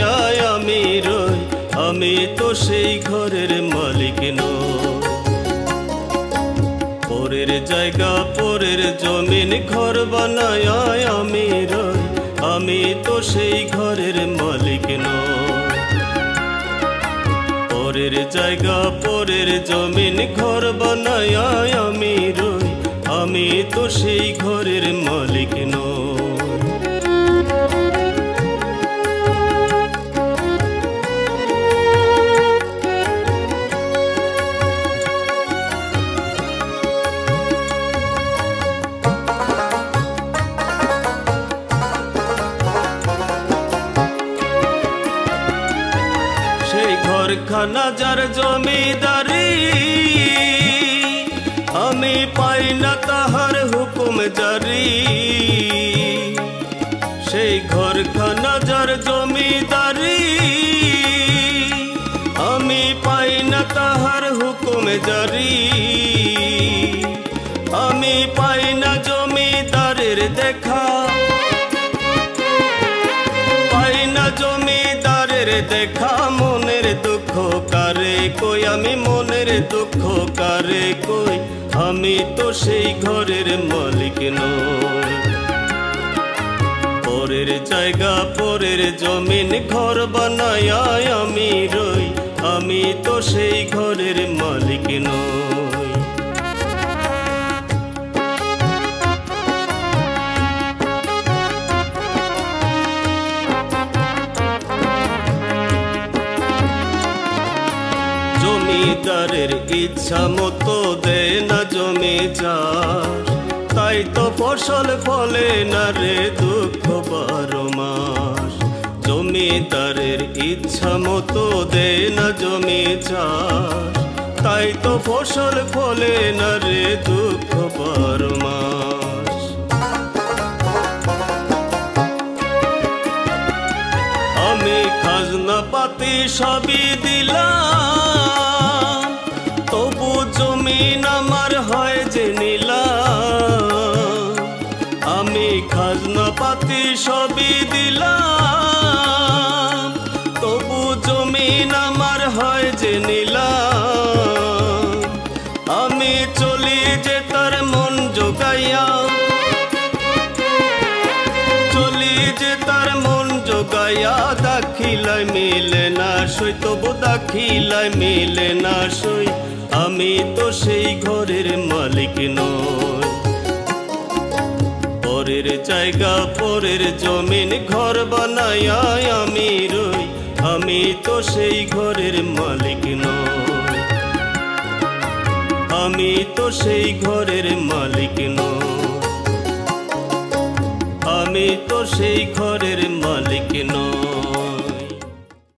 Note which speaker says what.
Speaker 1: বানায় আমি রই, আমি তো সেই ঘরের মালিক নই। পরের জায়গা পরের জমিন ঘর বানায় আমি রই, আমি তো সেই ঘরের মালিক নই। পরের জায়গা পরের জমিন ঘর বানায় আমি রই, আমি তো সেই ঘরের মালিক নই। সেই ঘরখানা যার জমিদারি, আমি পাই না তাহার হুকুম জারি। সেই ঘরখানা যার জমিদারি, আমি পাই না তাহার হুকুম জারি। আমি পাই না জমিদারের দেখা, পাই না জমিদারের দেখা। মনের দুঃখ কারে কই, আমি মনের দুঃখ কারে কই, আমি তো সেই ঘরের মালিক নই। পরের জায়গা পরের জমিন ঘর বানায় আমি রই, আমি তো সেই ঘরের মালিক নই। জমিদারের ইচ্ছা মতো দেয় না জমি চাষ, তাই তো ফসল ফলে না রে দুঃখ 12 মাস। জমিদারের ইচ্ছা মতো দেয় না জমি চাষ, তাই তো ফসল ফলে না রে দুঃখ 12 মাস। আমি খাজনা পাতি সবই দিলাম, তবু জমিন আমার হয় যে নিলাম। আমি খাজনা পাতি সবই দিলাম, তবু জমিন আমার হয় যে নিলাম। আমি চলি যে তার মন জোগাইয়া, চলি যে তার মন জোগাইয়া। দাখিলায় মিলে না সই, তবু দাখিলায় মিলে না সই, আমি তো সেই ঘরের মালিক নই। পরের জায়গা পরের জমিন ঘর বানায় আমি রই, আমি তো সেই ঘরের মালিক নই। আমি তো সেই ঘরের মালিক নই, আমি তো সেই ঘরের মালিক।